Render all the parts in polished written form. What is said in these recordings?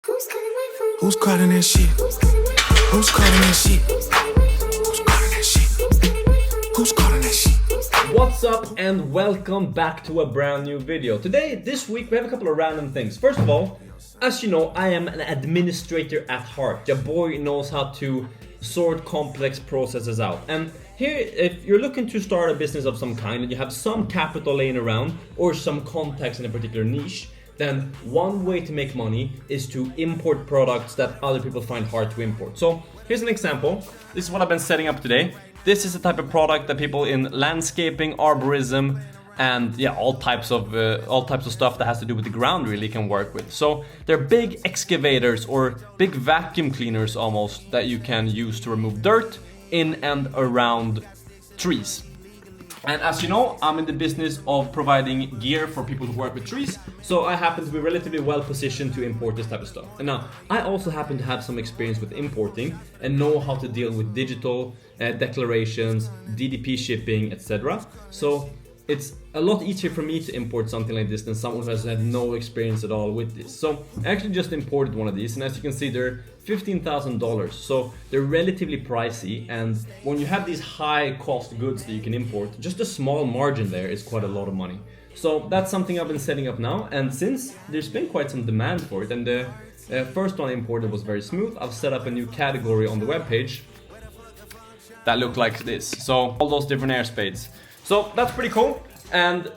Who's calling that shit? Who's calling that shit? Who's calling that shit? Who's calling that shit? What's up and welcome back to a brand new video. This week we have a couple of random things. First of all, as you know, I am an administrator at heart. Your boy knows how to sort complex processes out. And here, if you're looking to start a business of some kind and you have some capital laying around or some contacts in a particular niche, then one way to make money is to import products that other people find hard to import. So here's an example. This is what I've been setting up today. This is the type of product that people in landscaping, arborism, and all types of stuff that has to do with the ground really can work with. So they're big excavators or big vacuum cleaners almost that you can use to remove dirt in and around trees. And as you know, I'm in the business of providing gear for people who work with trees, so I happen to be relatively well positioned to import this type of stuff. And now, I also happen to have some experience with importing and know how to deal with digital declarations, DDP shipping, etc. So it's a lot easier for me to import something like this than someone who has had no experience at all with this. So I actually just imported one of these, and as you can see, they're $15,000, so they're relatively pricey. And when you have these high cost goods that you can import, just a small margin there is quite a lot of money. So that's something I've been setting up now, and since there's been quite some demand for it, and the first one I imported was very smooth, I've set up a new category on the webpage that look like this. So all those different air spades. So that's pretty cool, and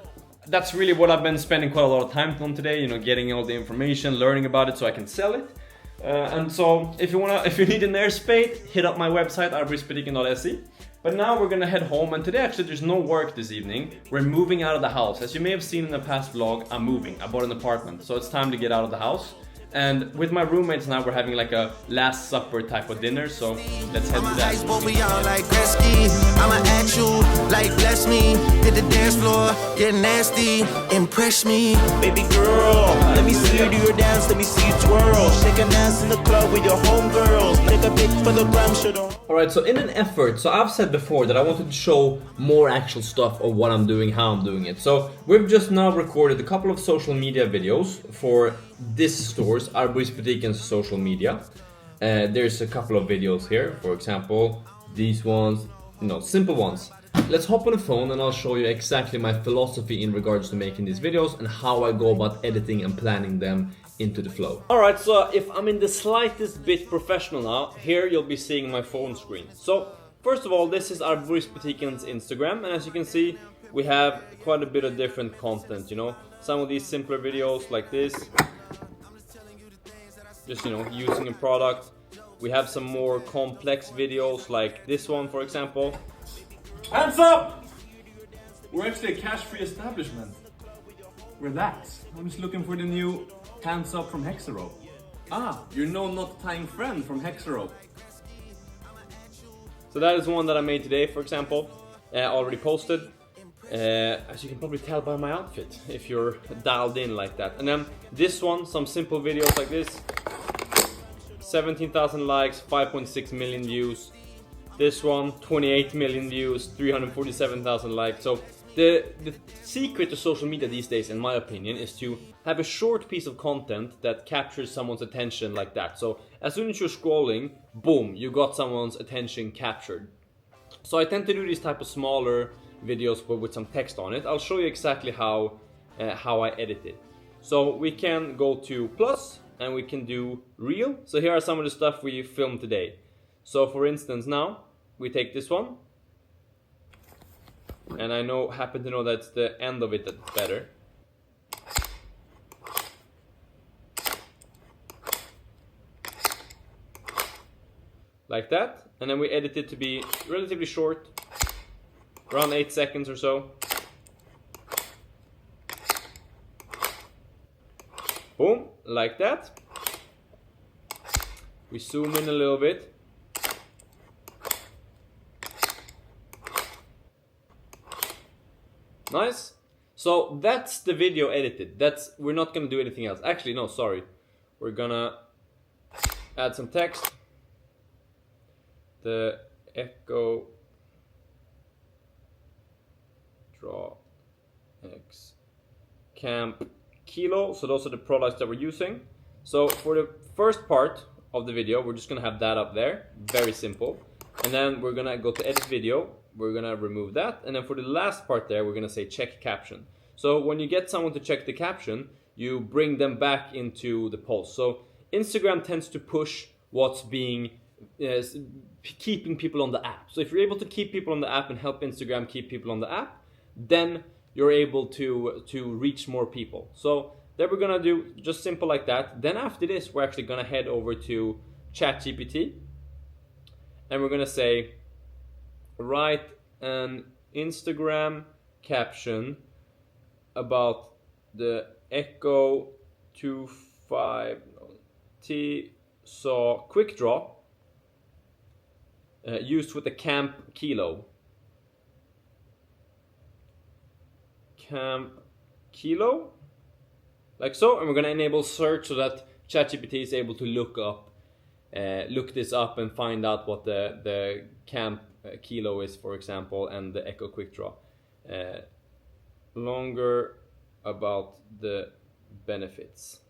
that's really what I've been spending quite a lot of time on today. You know, getting all the information, learning about it, so I can sell it. And so if you need an air spade, hit up my website arborispediken.se. But now we're gonna head home, and today actually there's no work this evening. We're moving out of the house. As you may have seen in the past vlog, I'm moving. I bought an apartment, so it's time to get out of the house. And with my roommates now, we're having like a last supper type of dinner, so let's head to that. I'ma ask you, like bless me, hit the dance floor, get nasty, impress me. Baby girl, let me see you do your dance, let me see you twirl. Shake an ass in the club with your homegirls. Take a pic for the gram, shit on. Alright, so in an effort, so I've said before that I wanted to show more actual stuff of what I'm doing, how I'm doing it. So we've just now recorded a couple of social media videos for this store's Arborispediken's social media. There's a couple of videos here, for example, these ones, simple ones. Let's hop on the phone and I'll show you exactly my philosophy in regards to making these videos and how I go about editing and planning them into the flow. Alright, so if I'm in the slightest bit professional now, here you'll be seeing my phone screen. So first of all, this is Arborispediken's Instagram, and as you can see, we have quite a bit of different content, some of these simpler videos like this, just using a product. We have some more complex videos like this one, for example. Hands up! We're actually a cash-free establishment. We're that. I'm just looking for the new Hands Up from Hexero. Ah, you're no not tying friend from Hexero. So that is one that I made today, for example. Already posted. As you can probably tell by my outfit, if you're dialed in like that. And then this one, some simple videos like this. 17,000 likes, 5.6 million views. This one, 28 million views, 347,000 likes. So the secret to social media these days, in my opinion, is to have a short piece of content that captures someone's attention like that. So as soon as you're scrolling, boom, you got someone's attention captured. So I tend to do these type of smaller videos but with some text on it. I'll show you exactly how I edit it. So we can go to plus and we can do reel. So here are some of the stuff we filmed today. So for instance, now we take this one, and I happen to know that's the end of it that's better. Like that, and then we edit it to be relatively short, around 8 seconds or so. Boom, like that. We zoom in a little bit. Nice. So that's the video edited. We're not gonna do anything else. Actually, no, sorry. We're gonna add some text. The echo draw X camp kilo. So those are the products that we're using. So for the first part of the video, we're just gonna have that up there, very simple. And then we're gonna go to edit video, we're gonna remove that, and then for the last part there, we're gonna say check caption. So when you get someone to check the caption, you bring them back into the post. So Instagram tends to push what's being keeping people on the app. So if you're able to keep people on the app and help Instagram keep people on the app, then you're able to reach more people. So then we're gonna do just simple like that. Then after this, we're actually gonna head over to ChatGPT, and we're gonna say, write an Instagram caption about the Echo 25T saw quick draw used with the Camp Kilo. Camp Kilo? Like so, and we're gonna enable search so that ChatGPT is able to look this up and find out what the Camp Kilo is, for example, and the Echo Quick Draw. Longer about the benefits.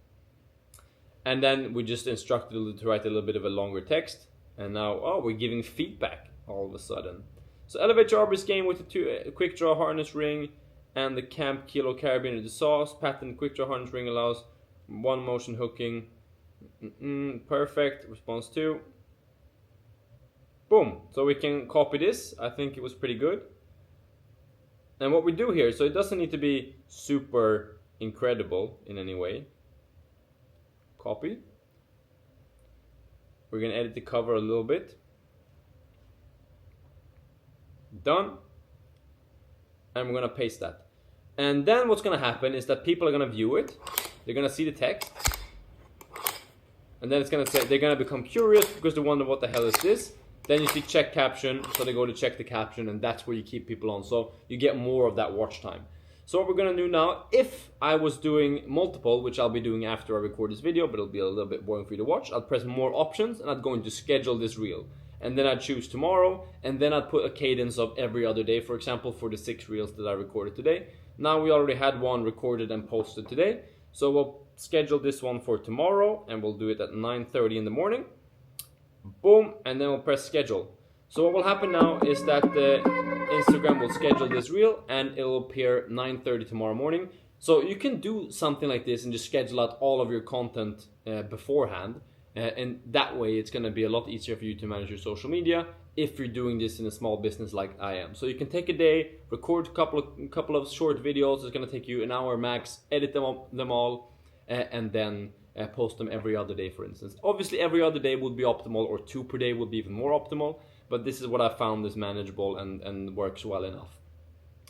And then we just instructed it to write a little bit of a longer text. And now, oh, we're giving feedback all of a sudden. So elevate your arbor game with the quick draw harness ring and the Camp Kilo carabiner. The sauce patent quick draw harness ring allows one motion hooking. Perfect. Response 2. Boom. So we can copy this. I think it was pretty good. And what we do here, so it doesn't need to be super incredible in any way. Copy. We're going to edit the cover a little bit. Done. And we're going to paste that. And then what's going to happen is that people are going to view it. They're going to see the text. And then it's going to say, they're going to become curious because they wonder what the hell is this. Then you see check caption, so they go to check the caption, and that's where you keep people on. So you get more of that watch time. So what we're going to do now, if I was doing multiple, which I'll be doing after I record this video, but it'll be a little bit boring for you to watch, I'd press more options, and I'd go into schedule this reel. And then I'd choose tomorrow, and then I'd put a cadence of every other day, for example, for the 6 reels that I recorded today. Now we already had one recorded and posted today, so we'll schedule this one for tomorrow, and we'll do it at 9:30 in the morning. Boom, and then we'll press schedule. So what will happen now is that Instagram will schedule this reel and it will appear 9:30 tomorrow morning. So you can do something like this and just schedule out all of your content beforehand. And that way it's going to be a lot easier for you to manage your social media if you're doing this in a small business like I am. So you can take a day, record a couple of short videos. It's going to take you an hour max, edit them all, and then post them every other day, for instance. Obviously every other day would be optimal, or 2 per day would be even more optimal, but this is what I found is manageable and works well enough.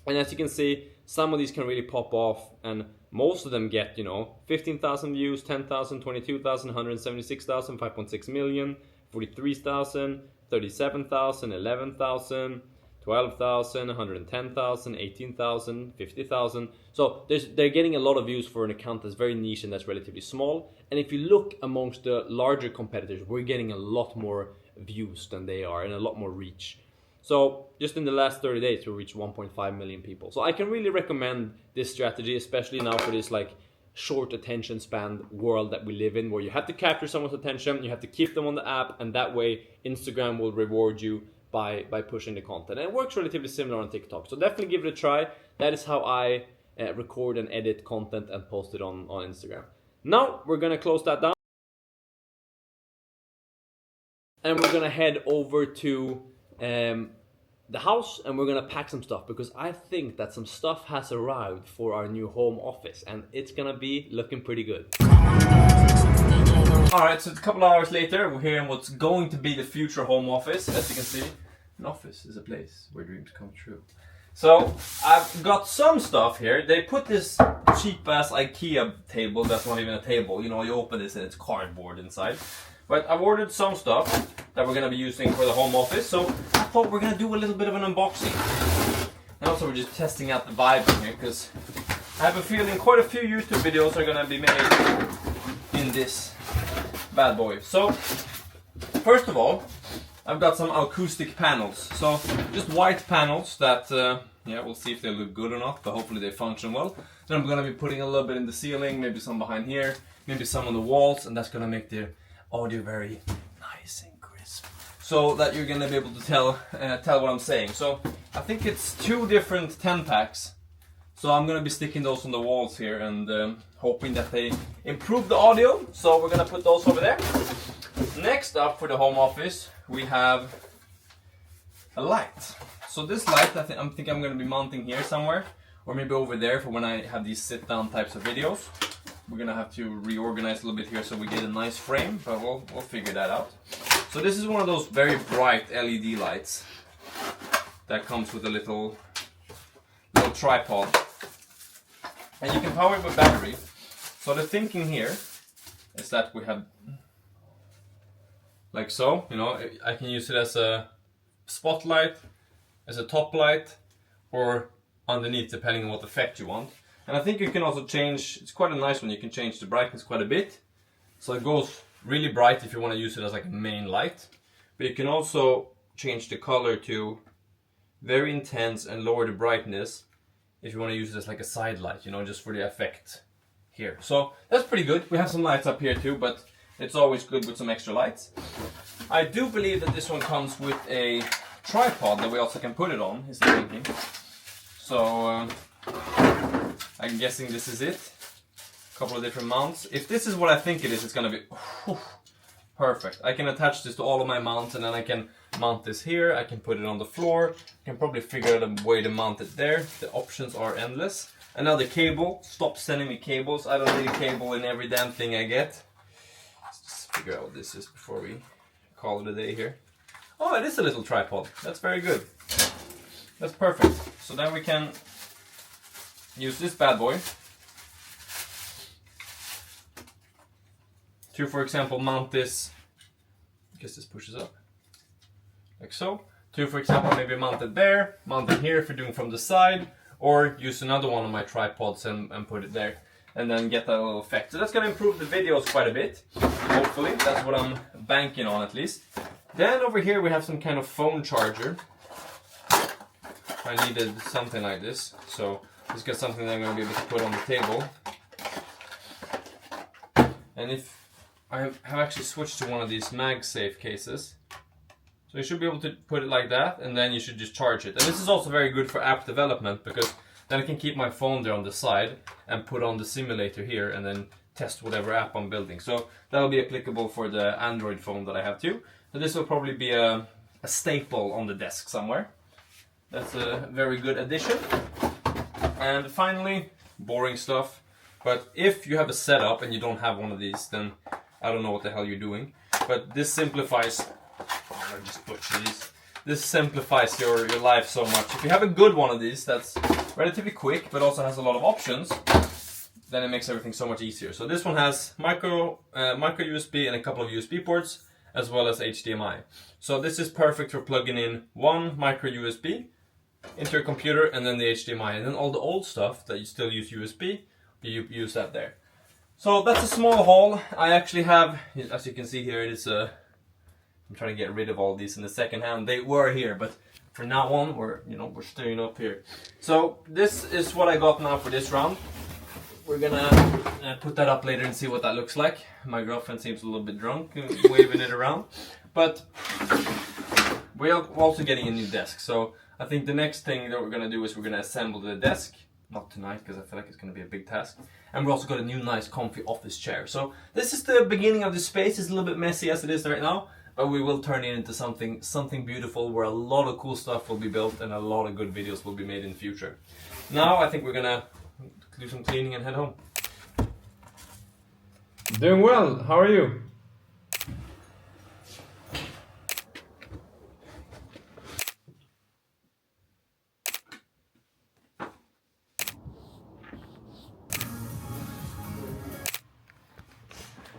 And as you can see, some of these can really pop off, and most of them get, 15,000 views, 10,000, 22,000, 176,000, 5.6 million, 43,000, 37,000, 11,000, 12,000, 110,000, 18,000, 50,000. So they're getting a lot of views for an account that's very niche and that's relatively small. And if you look amongst the larger competitors, we're getting a lot more views than they are and a lot more reach. So just in the last 30 days, we reached 1.5 million people. So I can really recommend this strategy, especially now for this like short attention span world that we live in, where you have to capture someone's attention, you have to keep them on the app, and that way Instagram will reward you by pushing the content. And it works relatively similar on TikTok. So definitely give it a try. That is how I record and edit content and post it on Instagram. Now we're gonna close that down. And we're gonna head over to the house, and we're gonna pack some stuff, because I think that some stuff has arrived for our new home office, and it's gonna be looking pretty good. Alright, so it's a couple hours later, we're here in what's going to be the future home office. As you can see, an office is a place where dreams come true. So I've got some stuff here. They put this cheap ass IKEA table that's not even a table. You open this and it's cardboard inside. But I've ordered some stuff that we're going to be using for the home office. So I thought we're going to do a little bit of an unboxing. And also we're just testing out the vibe in here, because I have a feeling quite a few YouTube videos are going to be made in this bad boy. So first of all, I've got some acoustic panels. So just white panels that, we'll see if they look good or not, but hopefully they function well. Then I'm going to be putting a little bit in the ceiling, maybe some behind here, maybe some on the walls, and that's going to make the audio very nice and crisp, so that you're gonna be able to tell what I'm saying. So I think it's 2 different 10 packs. So I'm gonna be sticking those on the walls here and hoping that they improve the audio. So we're gonna put those over there. Next up for the home office, we have a light. So this light, I think I'm gonna be mounting here somewhere, or maybe over there for when I have these sit-down types of videos. We're gonna have to reorganize a little bit here so we get a nice frame, but we'll figure that out. So this is one of those very bright LED lights that comes with a little tripod, and you can power it with battery. So the thinking here is that we have like so, you know, I can use it as a spotlight, as a top light, or underneath depending on what effect you want. And I think you can also change, it's quite a nice one, you can change the brightness quite a bit. So it goes really bright if you want to use it as like a main light. But you can also change the color to very intense and lower the brightness if you want to use it as like a side light, you know, just for the effect here. So that's pretty good. We have some lights up here too, but it's always good with some extra lights. I do believe that this one comes with a tripod that we also can put it on, is the thinking. So I'm guessing this is it. A couple of different mounts. If this is what I think it is, it's gonna be perfect. I can attach this to all of my mounts, and then I can mount this here. I can put it on the floor. I can probably figure out a way to mount it there. The options are endless. Another cable. Stop sending me cables. I don't need a cable in every damn thing I get. Let's just figure out what this is before we call it a day here. Oh, it is a little tripod. That's very good. That's perfect. So then we can use this bad boy to, for example, mount this. I guess this pushes up like so. To, for example, maybe mount it there, mount it here if you're doing from the side, or use another one of my tripods and put it there, and then get that little effect. So that's going to improve the videos quite a bit, hopefully. That's what I'm banking on, at least. Then over here we have some kind of phone charger. I needed something like this, so let's get something that I'm going to be able to put on the table. And if I have actually switched to one of these MagSafe cases, so you should be able to put it like that, and then you should just charge it. And this is also very good for app development, because then I can keep my phone there on the side and put on the simulator here and then test whatever app I'm building. So that'll be applicable for the Android phone that I have too. So this will probably be a staple on the desk somewhere. That's a very good addition. And finally, boring stuff. But if you have a setup and you don't have one of these, then I don't know what the hell you're doing. But this simplifies. I just butcher these. This simplifies your life so much. If you have a good one of these that's relatively quick but also has a lot of options, then it makes everything so much easier. So this one has micro USB and a couple of USB ports, as well as HDMI. So this is perfect for plugging in one micro USB into your computer and then the HDMI. And then all the old stuff that you still use USB, you use that there. So that's a small haul. I actually have, as you can see here, it is a... I'm trying to get rid of all these in the second hand. They were here, but for now on, we're staying up here. So this is what I got now for this round. We're gonna put that up later and see what that looks like. My girlfriend seems a little bit drunk, waving it around. But we're also getting a new desk. So I think the next thing that we're gonna do is we're gonna assemble the desk. Not tonight, because I feel like it's gonna be a big task. And we also got a new nice comfy office chair. So this is the beginning of the space. It's a little bit messy as it is right now, but we will turn it into something beautiful, where a lot of cool stuff will be built and a lot of good videos will be made in the future. Now I think we're gonna do some cleaning and head home. Doing well. How are you?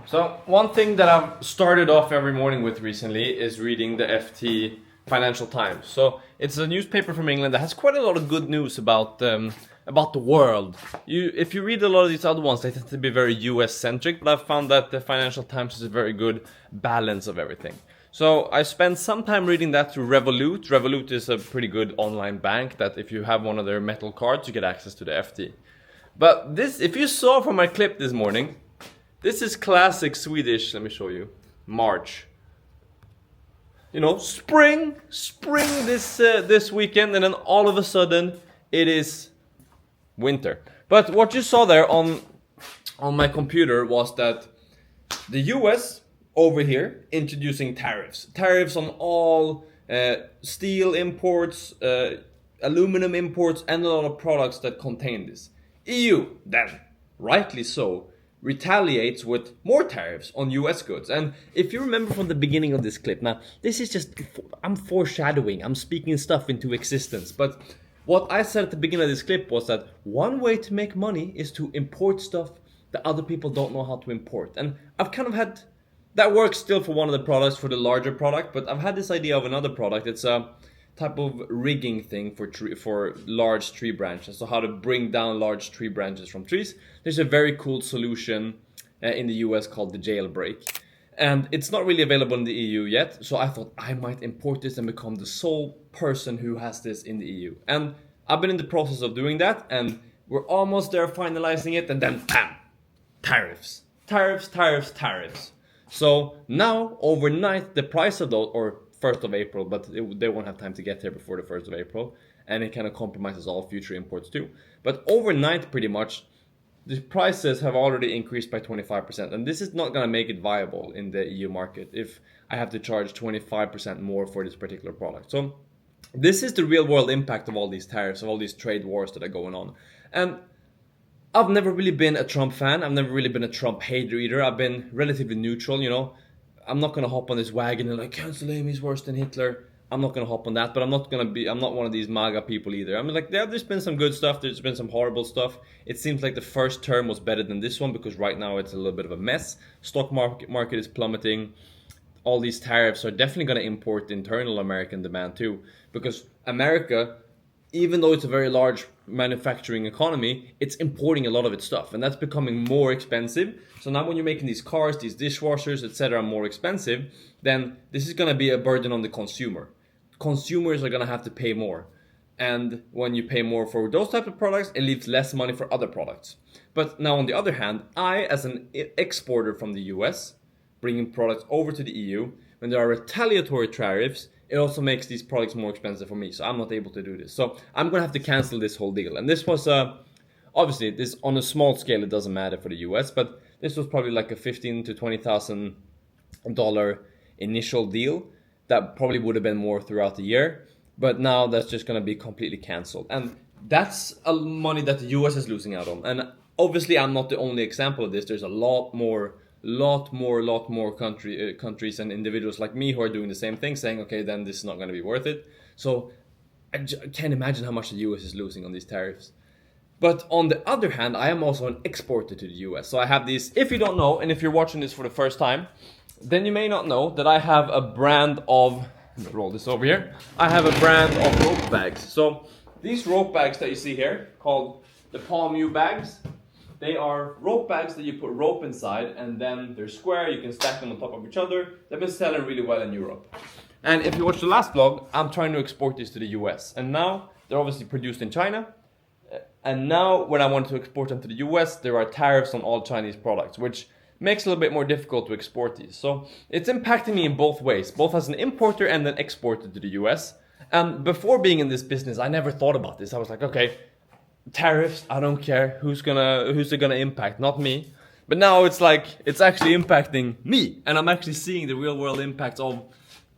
So one thing that I've started off every morning with recently is reading the FT Financial Times. So it's a newspaper from England that has quite a lot of good news about the world. If you read a lot of these other ones, they tend to be very US centric, but I've found that the Financial Times is a very good balance of everything. So I spent some time reading that through Revolut. Revolut is a pretty good online bank that if you have one of their metal cards, you get access to the FT. But this, if you saw from my clip this morning, this is classic Swedish, let me show you. March. You know, spring this weekend, and then all of a sudden it is winter. But what you saw there on my computer was that the US over here introducing tariffs on all steel imports, aluminum imports, and a lot of products that contain this. EU then, rightly so, retaliates with more tariffs on US goods. And if you remember from the beginning of this clip, now this is just, I'm foreshadowing, I'm speaking stuff into existence, but what I said at the beginning of this clip was that one way to make money is to import stuff that other people don't know how to import. And I've kind of had, that works still for one of the products, for the larger product, but I've had this idea of another product. It's a type of rigging thing for large tree branches. So how to bring down large tree branches from trees. There's a very cool solution in the US called the jailbreak. And it's not really available in the EU yet. So I thought I might import this and become the sole person who has this in the EU. And I've been in the process of doing that. And we're almost there finalizing it. And then bam! Tariffs. So now overnight the price of those, or 1st of April, but they won't have time to get here before the 1st of April, and it kind of compromises all future imports too. But overnight, pretty much, the prices have already increased by 25%, and this is not going to make it viable in the EU market if I have to charge 25% more for this particular product. So this is the real world impact of all these tariffs, of all these trade wars that are going on. And I've never really been a Trump fan. I've never really been a Trump hater either. I've been relatively neutral, you know. I'm not gonna hop on this wagon and like, cancel him, he's worse than Hitler. I'm not gonna hop on that, but I'm not one of these MAGA people either. I mean, like, there's been some good stuff, there's been some horrible stuff. It seems like the first term was better than this one, because right now it's a little bit of a mess. Stock market is plummeting. All these tariffs are definitely gonna import internal American demand too, because America, even though it's a very large manufacturing economy, it's importing a lot of its stuff, and that's becoming more expensive. So now when you're making these cars, these dishwashers, etc., more expensive, then this is going to be a burden on the consumer. Consumers are going to have to pay more. And when you pay more for those type of products, it leaves less money for other products. But now on the other hand, I, as an exporter from the US, bringing products over to the EU, when there are retaliatory tariffs, it also makes these products more expensive for me, so I'm not able to do this. So I'm gonna have to cancel this whole deal. And this was obviously, this on a small scale, it doesn't matter for the US, but this was probably like a $15,000 to $20,000 initial deal that probably would have been more throughout the year. But now that's just gonna be completely canceled, and that's money that the US is losing out on. And obviously, I'm not the only example of this. There's a lot more countries and individuals like me who are doing the same thing, saying, okay, then this is not going to be worth it. So I can't imagine how much the US is losing on these tariffs. But on the other hand, I am also an exporter to the US. So I have these, if you don't know, and if you're watching this for the first time, then you may not know that I have a brand of, let me roll this over here, I have a brand of rope bags. So these rope bags that you see here, called the Palm U bags, they are rope bags that you put rope inside, and then they're square, you can stack them on top of each other. They've been selling really well in Europe. And if you watch the last vlog, I'm trying to export these to the US. And now, they're obviously produced in China. And now, when I want to export them to the US, there are tariffs on all Chinese products, which makes it a little bit more difficult to export these. So, it's impacting me in both ways, both as an importer and an exporter to the US. And before being in this business, I never thought about this. I was like, okay, tariffs, I don't care, who's it gonna impact, not me. But now it's like, it's actually impacting me, and I'm actually seeing the real world impacts of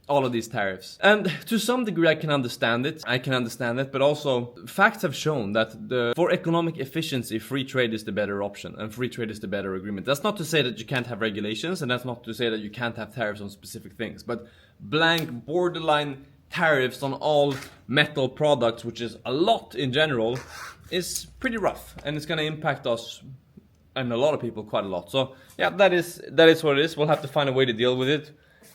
all of these tariffs. And to some degree I can understand it, but also facts have shown that for economic efficiency, free trade is the better option, and free trade is the better agreement. That's not to say that you can't have regulations, and that's not to say that you can't have tariffs on specific things, but blank borderline tariffs on all metal products, which is a lot in general, is pretty rough, and it's going to impact us and a lot of people quite a lot. So yeah, that is what it is. We'll have to find a way to deal with it.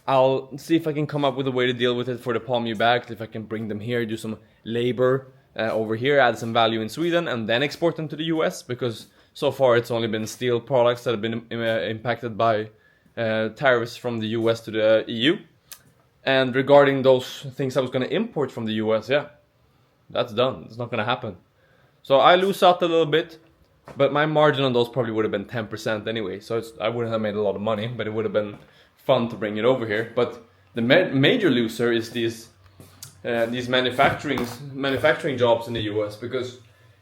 I'll see if I can come up with a way to deal with it for the Palm U bags, if I can bring them here, do some labor over here, add some value in Sweden, and then export them to the US, because so far it's only been steel products that have been impacted by tariffs from the US to the EU. And regarding those things I was going to import from the US, yeah, that's done. It's not going to happen. So I lose out a little bit, but my margin on those probably would have been 10% anyway. So I wouldn't have made a lot of money, but it would have been fun to bring it over here. But the major loser is these manufacturing jobs in the US, because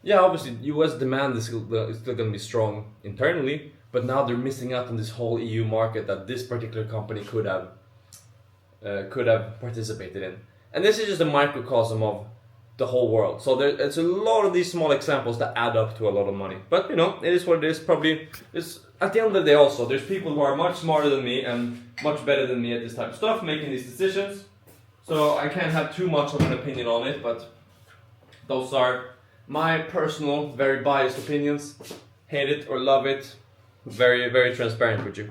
yeah, obviously US demand is still going to be strong internally, but now they're missing out on this whole EU market that this particular company could have participated in. And this is just a microcosm of the whole world. So it's a lot of these small examples that add up to a lot of money. But you know, it is what it is. Probably it's at the end of the day also, there's people who are much smarter than me and much better than me at this type of stuff, making these decisions. So I can't have too much of an opinion on it, but those are my personal, very biased opinions. Hate it or love it. Very, very transparent with you.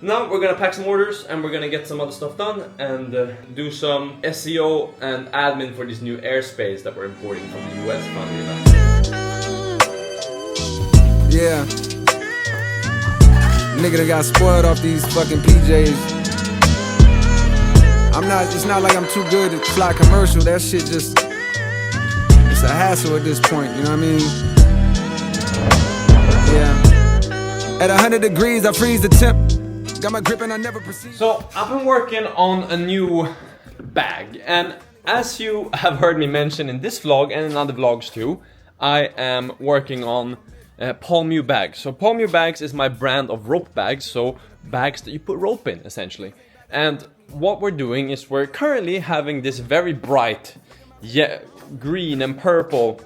Now we're gonna pack some orders and we're gonna get some other stuff done and do some SEO and admin for this new airspace that we're importing from the US, funnily enough. Yeah. Nigga that got spoiled off these fucking PJs. It's not like I'm too good at fly commercial. That shit just, it's a hassle at this point, you know what I mean? Yeah. At 100 degrees, I freeze the temp. Got my grip and I never proceed. So I've been working on a new bag, and as you have heard me mention in this vlog and in other vlogs too, I am working on Paul Mew bags. So Paul Mew bags is my brand of rope bags, so bags that you put rope in essentially. And what we're doing is we're currently having this very bright green and purple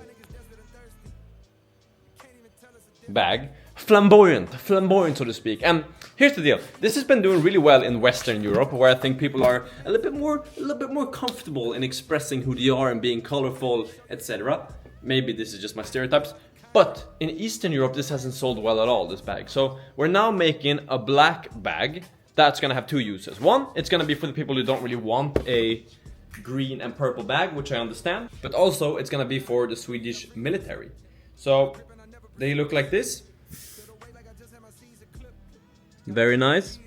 bag, flamboyant so to speak. And here's the deal. This has been doing really well in Western Europe, where I think people are a little bit more comfortable in expressing who they are and being colorful, etc. Maybe this is just my stereotypes, but in Eastern Europe this hasn't sold well at all, this bag. So we're now making a black bag that's gonna have two uses. One, it's gonna be for the people who don't really want a green and purple bag, which I understand, but also it's gonna be for the Swedish military. So they look like this. Very nice.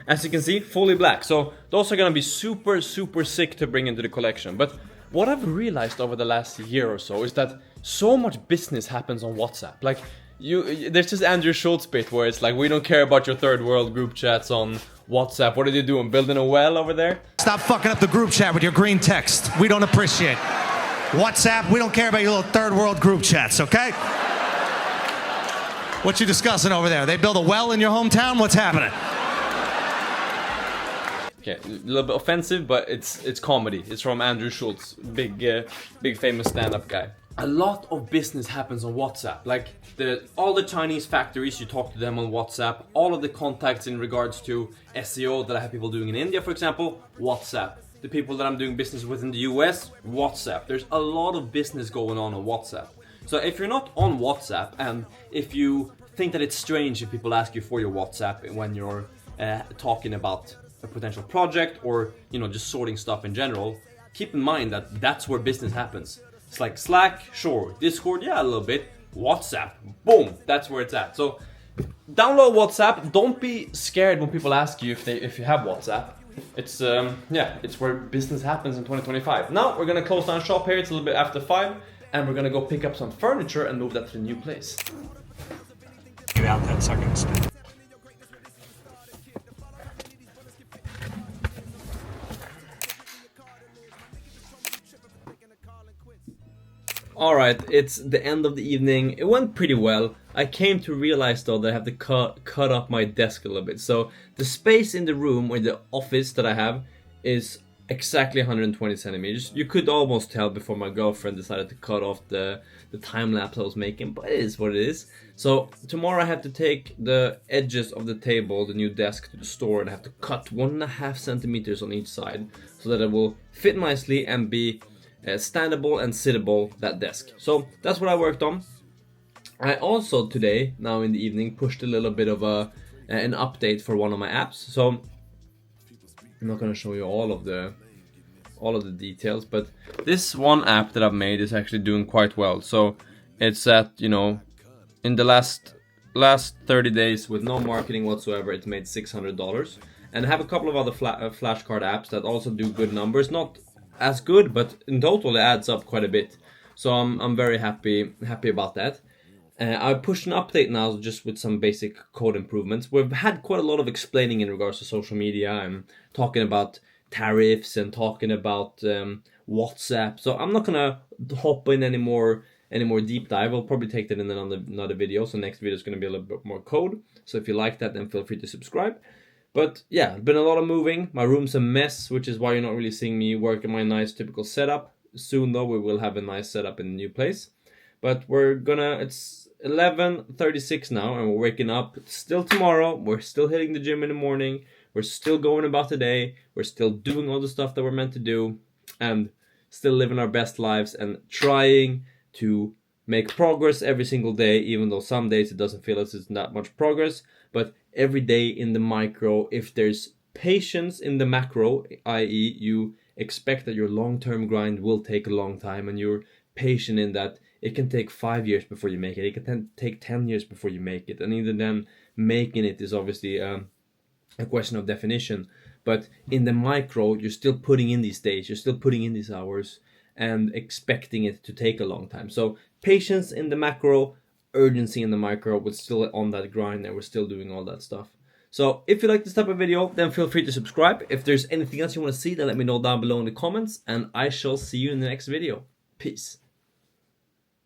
As you can see, fully black. So those are gonna be super sick to bring into the collection. But what I've realized over the last year or so is that so much business happens on WhatsApp. Like there's this Andrew Schultz bit where it's like, we don't care about your third world group chats on WhatsApp. What are you doing, building a well over there? Stop fucking up the group chat with your green text. We don't appreciate WhatsApp. We don't care about your little third world group chats, okay? What you discussing over there? They build a well in your hometown? What's happening? Okay, a little bit offensive, but it's comedy. It's from Andrew Schultz, big famous stand-up guy. A lot of business happens on WhatsApp. Like all the Chinese factories, you talk to them on WhatsApp. All of the contacts in regards to SEO that I have people doing in India, for example, WhatsApp. The people that I'm doing business with in the US, WhatsApp. There's a lot of business going on WhatsApp. So if you're not on WhatsApp, and if you think that it's strange if people ask you for your WhatsApp when you're talking about a potential project or, you know, just sorting stuff in general, keep in mind that that's where business happens. It's like Slack, sure. Discord, yeah, a little bit. WhatsApp, boom, that's where it's at. So download WhatsApp. Don't be scared when people ask you if you have WhatsApp. It's it's where business happens in 2025. Now we're gonna close down shop here. It's a little bit after 5. And we're gonna go pick up some furniture and move that to the new place. Get out that sucking stick. Alright, it's the end of the evening. It went pretty well. I came to realize though that I have to cut up my desk a little bit. So the space in the room or the office that I have is exactly 120 centimeters. You could almost tell before my girlfriend decided to cut off the time lapse I was making, but it is what it is. So tomorrow I have to take the edges of the table, the new desk, to the store, and I have to cut 1.5 centimeters on each side so that it will fit nicely and be standable and sittable, that desk. So that's what I worked on. I also today, now in the evening, pushed a little bit of an update for one of my apps. So I'm not going to show you all of the details, but this one app that I've made is actually doing quite well. So it's at, you know, in the last 30 days with no marketing whatsoever, it's made $600. And I have a couple of other flashcard apps that also do good numbers. Not as good, but in total it adds up quite a bit. So I'm very happy about that. I pushed an update now just with some basic code improvements. We've had quite a lot of explaining in regards to social media and talking about tariffs and talking about WhatsApp. So I'm not gonna hop in any more deep dive. I'll probably take that in another video. So next video is gonna be a little bit more code. So if you like that, then feel free to subscribe. But yeah, been a lot of moving. My room's a mess, which is why you're not really seeing me work in my nice typical setup. Soon though, we will have a nice setup in the new place. But it's 11:36 now, and we're waking up. It's still tomorrow. We're still hitting the gym in the morning. We're still going about the day. We're still doing all the stuff that we're meant to do, and still living our best lives and trying to make progress every single day, even though some days it doesn't feel as it's that much progress. But every day in the micro, if there's patience in the macro, i.e. you expect that your long-term grind will take a long time, and you're patient in that it can take 5 years before you make it. It can take 10 years before you make it. And even then, making it is obviously a question of definition. But in the micro, you're still putting in these days, you're still putting in these hours and expecting it to take a long time. So patience in the macro, urgency in the micro, we're still on that grind and we're still doing all that stuff. So if you like this type of video, then feel free to subscribe. If there's anything else you want to see, then let me know down below in the comments, and I shall see you in the next video. Peace.